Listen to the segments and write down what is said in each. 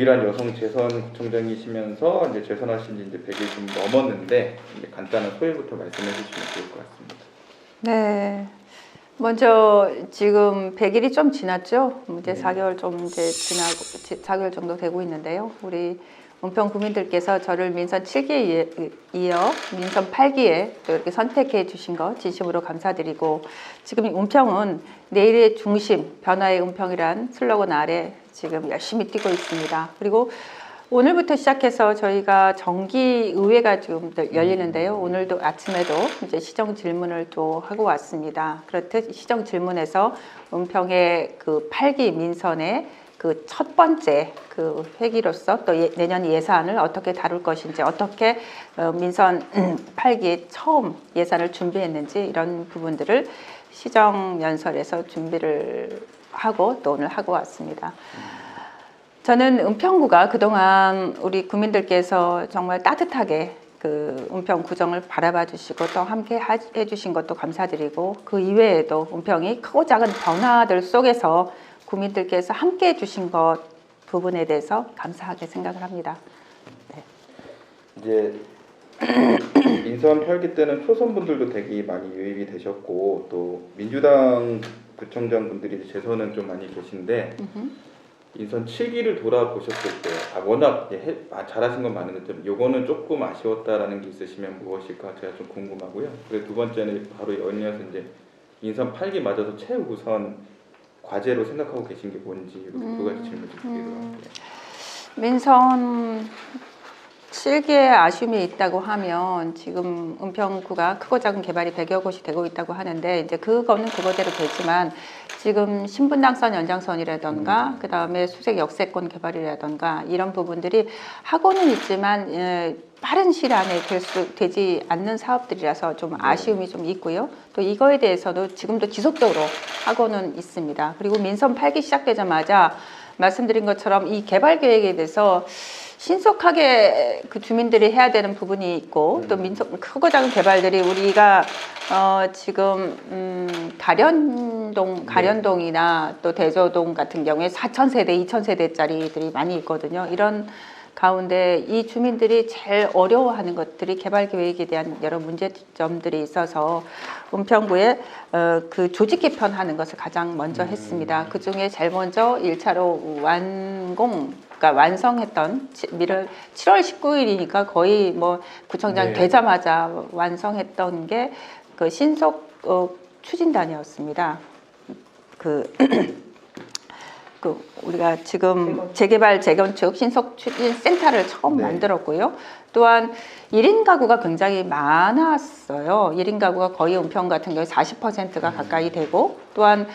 유일한 여성 재선구청장이시면서 이제 재선하신 지 이제 100일 좀 넘었는데 이제 간단한 소회부터 말씀해 주시면 좋을 것 같습니다. 네. 먼저 지금 100일이 좀 지났죠. 이제 4개월 좀 이제 지나고 4개월 정도 되고 있는데요. 우리 은평 구민들께서 저를 민선 7기에 이어 민선 8기에 또 이렇게 선택해 주신 것 진심으로 감사드리고, 지금 은평은 내일의 중심, 변화의 은평이란 슬로건 아래 지금 열심히 뛰고 있습니다. 그리고 오늘부터 시작해서 저희가 정기의회가 지금 열리는데요. 오늘도 아침에도 이제 시정 질문을 또 하고 왔습니다. 그렇듯 시정 질문에서 은평의 그 8기 민선의 그 첫 번째 그 회기로서 또 내년 예산을 어떻게 다룰 것인지, 어떻게 민선 8기 처음 예산을 준비했는지, 이런 부분들을 시정 연설에서 준비를 하고 또 오늘 하고 왔습니다. 저는 은평구가 그동안 우리 구민들께서 정말 따뜻하게 그 은평 구정을 바라봐 주시고 또 함께 해주신 것도 감사드리고, 그 이외에도 은평이 크고 작은 변화들 속에서 구민들께서 함께 해주신 것 부분에 대해서 감사하게 생각을 합니다. 네. 이제 민선 8기 때는 초선분들도 되게 많이 유입이 되셨고 또 민주당 구청장 분들이 재선은 좀 많이 계신데 민선 7기를 돌아보셨을 때 워낙 잘하신 건 많은데 좀 요거는 조금 아쉬웠다라는 게 있으시면 무엇일까 제가 좀 궁금하고요. 그리고 두 번째는 바로 연이어서 이제 민선 8기 맞아서 최우선 과제로 생각하고 계신 게 뭔지 두 가지 질문 좀 드리도록 할게요. 민선 7기에 아쉬움이 있다고 하면 지금 은평구가 크고 작은 개발이 100여 곳이 되고 있다고 하는데, 이제 그거는 그거대로 되지만 지금 신분당선 연장선이라던가 그 다음에 수색 역세권 개발이라던가 이런 부분들이 하고는 있지만 빠른 시일 안에 되지 않는 사업들이라서 좀 아쉬움이 좀 있고요. 또 이거에 대해서도 지금도 지속적으로 하고는 있습니다. 그리고 민선 8기 시작되자마자 말씀드린 것처럼 이 개발 계획에 대해서 신속하게 그 주민들이 해야 되는 부분이 있고, 또 민선 크고 작은 개발들이 우리가 지금 가련동이나 또 대저동 같은 경우에 4,000세대, 2,000세대짜리들이 많이 있거든요. 이런 가운데 이 주민들이 제일 어려워하는 것들이 개발 계획에 대한 여러 문제점들이 있어서 은평구에 그 조직 개편하는 것을 가장 먼저 했습니다. 그 중에 제일 먼저 1차로 완성했던 7월 19일이니까 거의 뭐 구청장 되자마자 완성했던 게 그 신속 추진단이었습니다. 우리가 지금 재개발 재건축 신속 추진 센터를 처음 만들었고요. 또한 1인 가구가 굉장히 많았어요. 1인 가구가 거의 은평 같은 경우에 40%가 가까이 되고, 또한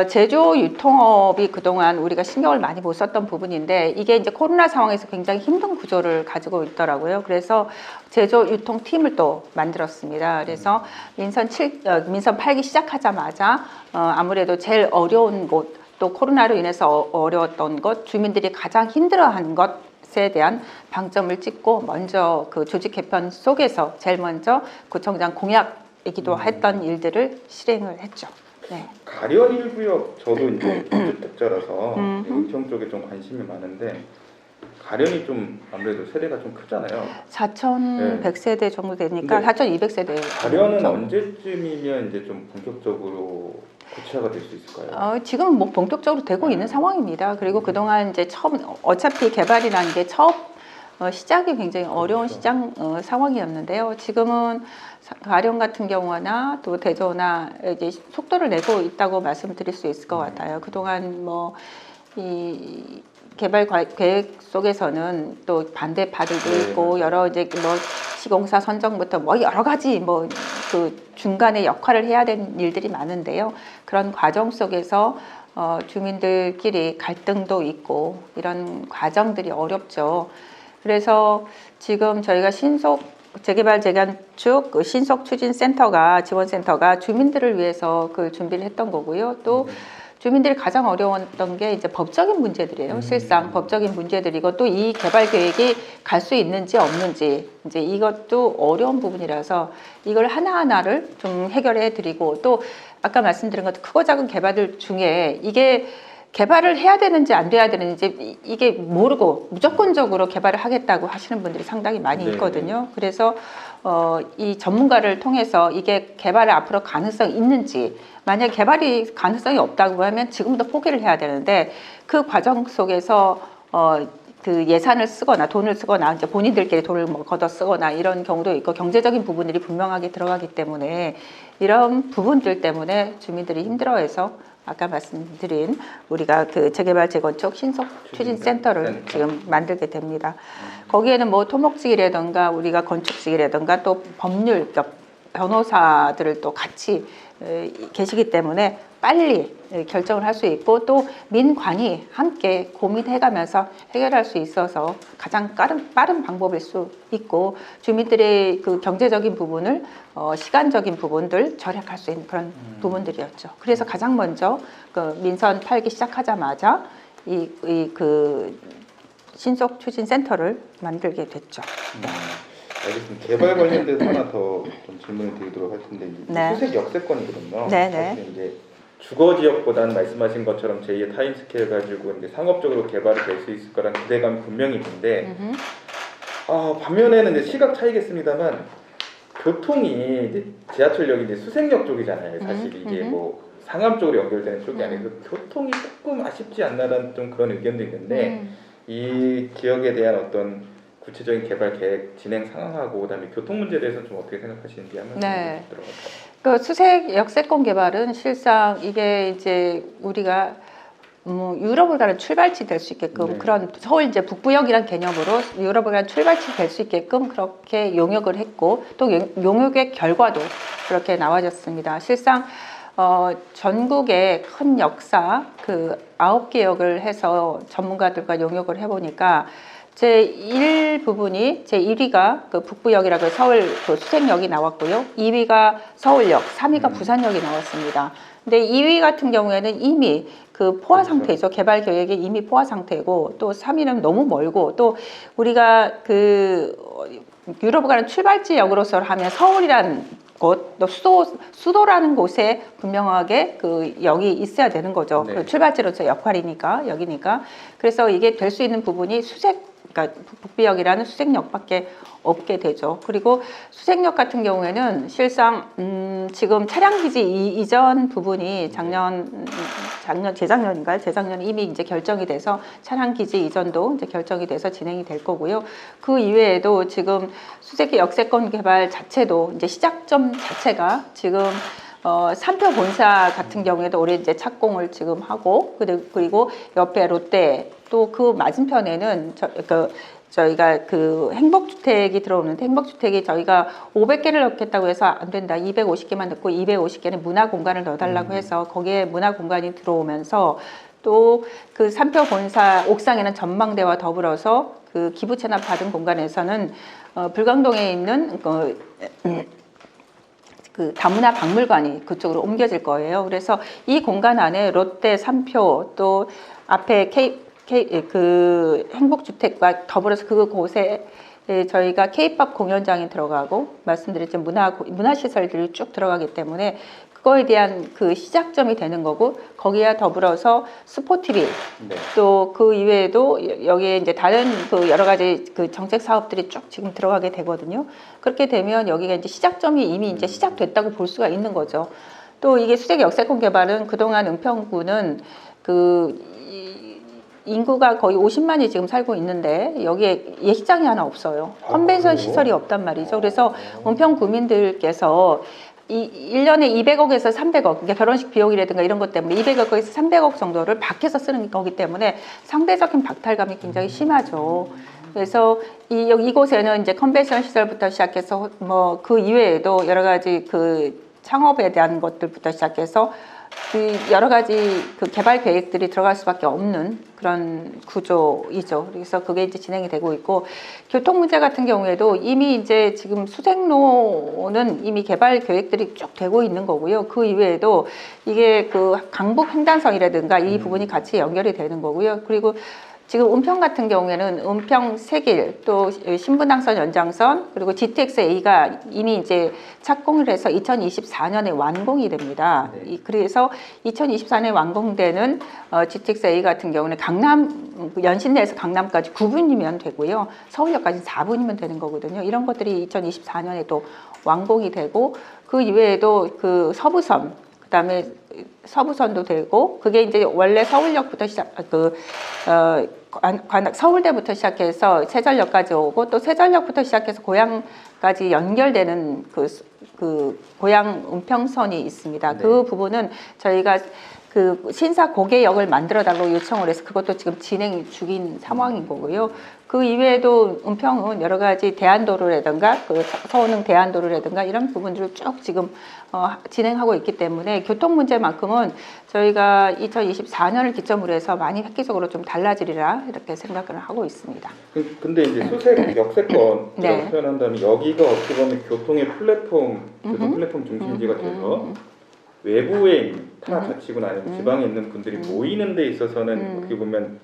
제조 유통업이 그동안 우리가 신경을 많이 못 썼던 부분인데, 이게 이제 코로나 상황에서 굉장히 힘든 구조를 가지고 있더라고요. 그래서 제조 유통팀을 또 만들었습니다. 그래서 민선 8기 시작하자마자 아무래도 제일 어려운 곳, 또 코로나로 인해서 어려웠던 것, 주민들이 가장 힘들어한 것에 대한 방점을 찍고 먼저 그 조직 개편 속에서 제일 먼저 구청장 공약이기도 했던 일들을 실행을 했죠. 네. 가련 1구역 저도 이제 주택자라서 은평 쪽에 좀 관심이 많은데 가련이 좀 아무래도 세대가 좀 크잖아요. 4,100세대 정도 되니까 4,200세대. 가련은 언제쯤이면 이제 좀 본격적으로 구체화가 될 수 있을까요? 지금 뭐 본격적으로 되고 있는 상황입니다. 그리고 그동안 이제 어차피 개발이라는 게 시작이 굉장히 어려운 상황이었는데요. 지금은 가령 같은 경우나 또 대저나 이제 속도를 내고 있다고 말씀드릴 수 있을 것 같아요. 그동안 뭐 이 개발 계획 속에서는 또 반대파들도 있고 여러 이제 뭐 시공사 선정부터 뭐 여러 가지 뭐 그 중간에 역할을 해야 되는 일들이 많은데요. 그런 과정 속에서 주민들끼리 갈등도 있고 이런 과정들이 어렵죠. 그래서 지금 저희가 재개발 재건축 신속 추진 센터가 지원센터가 주민들을 위해서 그 준비를 했던 거고요. 또 주민들이 가장 어려웠던 게 이제 법적인 문제들이에요. 실상 법적인 문제들이고, 또 이 개발 계획이 갈 수 있는지 없는지 이제 이것도 어려운 부분이라서 이걸 하나하나를 좀 해결해 드리고, 또 아까 말씀드린 것도 크고 작은 개발들 중에 이게 개발을 해야 되는지 안 돼야 되는지 이게 모르고 무조건적으로 개발을 하겠다고 하시는 분들이 상당히 많이 있거든요. 그래서 이 전문가를 통해서 이게 개발을 앞으로 가능성이 있는지, 만약 개발이 가능성이 없다고 하면 지금부터 포기를 해야 되는데, 그 과정 속에서 그 예산을 쓰거나 돈을 쓰거나 이제 본인들끼리 돈을 뭐 걷어 쓰거나 이런 경우도 있고, 경제적인 부분들이 분명하게 들어가기 때문에 이런 부분들 때문에 주민들이 힘들어해서 아까 말씀드린 우리가 그 재개발 재건축 신속 추진 센터를 지금 만들게 됩니다. 거기에는 뭐 토목직이라든가 우리가 건축직이라든가 또 법률, 그러니까 변호사들을 또 같이 계시기 때문에 빨리 결정을 할 수 있고, 또 민관이 함께 고민해가면서 해결할 수 있어서 가장 빠른 방법일 수 있고, 주민들의 그 경제적인 부분을 시간적인 부분들 절약할 수 있는 그런 부분들이었죠. 그래서 가장 먼저 그 민선 8기 시작하자마자 그 신속 추진 센터를 만들게 됐죠. 알겠습니다. 개발 관련돼서 하나 더 좀 질문을 드리도록 할 텐데, 네. 수색 역세권이거든요. 네네. 사실 이제 주거 지역보다는 말씀하신 것처럼 제2의 타임스케일 가지고 이제 상업적으로 개발이 될 수 있을 거라는 기대감이 분명히 있는데, 반면에는 이제 시각 차이겠습니다만 교통이 이제 지하철역이 이제 수색역 쪽이잖아요. 사실 이게 뭐 상암 쪽으로 연결되는 쪽이 아니고 교통이 조금 아쉽지 않나라는 좀 그런 의견도 있는데, 이 지역에 대한 어떤 구체적인 개발 계획 진행 상황하고 그다음에 교통 문제에 대해서 좀 어떻게 생각하시는지 한번 네. 들어볼까요? 그 수색 역세권 개발은 실상 이게 이제 우리가 유럽을 가는 출발지 될 수 있게끔, 그런 서울 이제 북부역이란 개념으로 유럽을 가는 출발지 될 수 있게끔 그렇게 용역을 했고, 또 용역의 결과도 그렇게 나와졌습니다. 실상 전국의 큰 역사 그 9개 역을 해서 전문가들과 용역을 해보니까 제1 부분이 제1위가 그 북부역이라고 서울 그 수색역이 나왔고요. 2위가 서울역, 3위가 부산역이 나왔습니다. 근데 2위 같은 경우에는 이미 그 포화 상태죠. 개발 계획이 이미 포화 상태고, 또 3위는 너무 멀고, 또 우리가 그 유럽을 가는 출발지역으로서 하면 서울이란 곳, 또 수도라는 곳에 분명하게 그 역이 있어야 되는 거죠. 네. 그 출발지로서 역할이니까, 역이니까. 그래서 이게 될 수 있는 부분이 그러니까 북비역이라는 수색역밖에 없게 되죠. 그리고 수색역 같은 경우에는 실상 지금 차량기지 이전 부분이 재작년 이미 이제 결정이 돼서 차량기지 이전도 이제 결정이 돼서 진행이 될 거고요. 그 이외에도 지금 수색역 역세권 개발 자체도 이제 시작점 자체가 지금 삼표 본사 같은 경우에도 올해 이제 착공을 지금 하고, 그리고 옆에 롯데, 또 그 맞은편에는 저희가 그 행복주택이 들어오는데, 행복주택이 저희가 500개를 넣겠다고 해서 안 된다, 250개만 넣고 250개는 문화 공간을 넣어달라고 해서 거기에 문화 공간이 들어오면서, 또 그 삼표 본사 옥상에는 전망대와 더불어서 그 기부 체납 받은 공간에서는 불광동에 있는 그 다문화 박물관이 그쪽으로 옮겨질 거예요. 그래서 이 공간 안에 롯데, 삼표, 또 앞에 그 행복주택과 더불어서 그곳에 저희가 K-POP 공연장이 들어가고, 말씀드렸지만 문화시설들이 쭉 들어가기 때문에 그거에 대한 그 시작점이 되는 거고, 거기에 더불어서 스포티비, 또 그 이외에도 여기에 이제 다른 그 여러 가지 그 정책 사업들이 쭉 지금 들어가게 되거든요. 그렇게 되면 여기가 이제 시작점이 이미 이제 시작됐다고 볼 수가 있는 거죠. 또 이게 수색 역세권 개발은 그동안 은평구는 그 인구가 거의 50만이 지금 살고 있는데 여기에 예식장이 하나 없어요. 컨벤션 시설이 없단 말이죠. 그래서 은평 구민들께서 1년에 200억에서 300억, 그러니까 결혼식 비용이라든가 이런 것 때문에 200억에서 300억 정도를 밖에서 쓰는 거기 때문에 상대적인 박탈감이 굉장히 심하죠. 그래서 이곳에는 이제 컨벤션 시설부터 시작해서 뭐 그 이외에도 여러 가지 그 창업에 대한 것들부터 시작해서 그 여러 가지 그 개발 계획들이 들어갈 수밖에 없는 그런 구조이죠. 그래서 그게 이제 진행이 되고 있고, 교통 문제 같은 경우에도 이미 이제 지금 수색로는 이미 개발 계획들이 쭉 되고 있는 거고요. 그 이외에도 이게 그 강북 횡단선이라든가 이 부분이 같이 연결이 되는 거고요. 그리고 지금 은평 같은 경우에는 은평 세길 또 신분당선 연장선 그리고 GTX-A가 이미 이제 착공을 해서 2024년에 완공이 됩니다. 네. 그래서 2024년에 완공되는 GTX-A 같은 경우는 강남 연신내에서 강남까지 9분이면 되고요. 서울역까지 4분이면 되는 거거든요. 이런 것들이 2024년에 또 완공이 되고 그 이외에도 그 서부선 그다음에 서부선도 되고 그게 이제 원래 서울역부터 서울대부터 시작해서 세전역까지 오고 또 세전역부터 시작해서 고양까지 연결되는 그 고양 은평선이 있습니다. 네. 그 부분은 저희가 그 신사 고개역을 만들어 달라고 요청을 해서 그것도 지금 진행 중인 상황인 거고요. 그 이외에도 은평은 여러 가지 대안도로라든가 그 서운흥 대안도로라든가 이런 부분들을 쭉 지금 진행하고 있기 때문에 교통 문제만큼은 저희가 2024년을 기점으로 해서 많이 획기적으로 좀 달라지리라 이렇게 생각을 하고 있습니다. 근데 이제 수색 역세권이라고 네. 표현한다면 여기가 어떻게 보면 교통의 플랫폼, 교통 플랫폼 중심지가 돼서 외부에 타 자치구나 아니면 지방에 있는 분들이 모이는 데 있어서는 어떻게 보면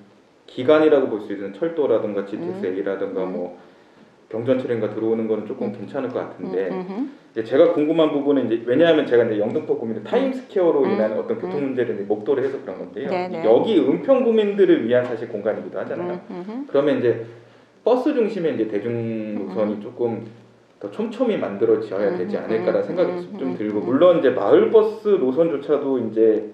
기간이라고 볼 수 있는 철도라든가 GTX-A라든가 뭐 경전철인가 들어오는 거는 조금 괜찮을 것 같은데 이제 제가 궁금한 부분은 이제 왜냐하면 제가 이제 영등포 구민들 타임스퀘어로 인한 어떤 교통 문제를 이제 목도를 해서 그런 건데요. 네네. 여기 은평 구민들을 위한 사실 공간이기도 하잖아요. 그러면 이제 버스 중심의 이제 대중 노선이 조금 더 촘촘히 만들어져야 되지 않을까라는 생각이 좀 들고 물론 이제 마을 버스 노선조차도 이제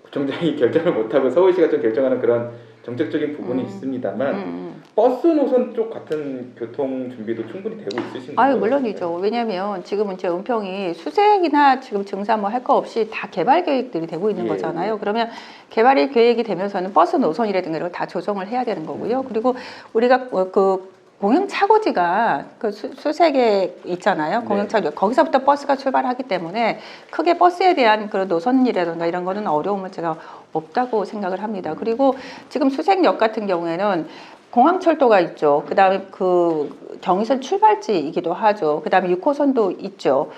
구청장이 결정을 못하고 서울시가 좀 결정하는 그런 정책적인 부분이 있습니다만 버스 노선 쪽 같은 교통 준비도 충분히 되고 있으신 거예요? 아유 물론이죠. 왜냐하면 지금은 이제 은평이 수색이나 지금 증사 뭐 할 거 없이 다 개발 계획들이 되고 있는 예. 거잖아요. 그러면 개발 계획이 되면서는 버스 노선이라든가 이런 거 다 조정을 해야 되는 거고요. 그리고 우리가 그 공영 차고지가 그 수색에 있잖아요. 공영 차고 거기서부터 버스가 출발하기 때문에 크게 버스에 대한 그런 노선이라든가 이런 거는 어려움은 제가 없다고 생각을 합니다. 그리고 지금 수색역 같은 경우에는 공항철도가 있죠. 그다음에 그 경의선 출발지이기도 하죠. 그다음에 6호선도 있죠.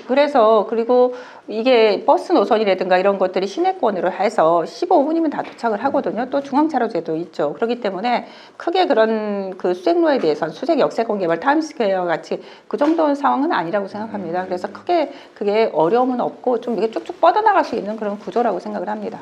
그래서 그리고 이게 버스 노선이라든가 이런 것들이 시내권으로 해서 15분이면 다 도착을 하거든요. 또 중앙차로제도 있죠. 그렇기 때문에 크게 그런 그 수색로에 대해서는 수색 역세권 개발 타임스퀘어 같이 그 정도는 상황은 아니라고 생각합니다. 그래서 크게 그게 어려움은 없고 좀 이게 쭉쭉 뻗어나갈 수 있는 그런 구조라고 생각을 합니다.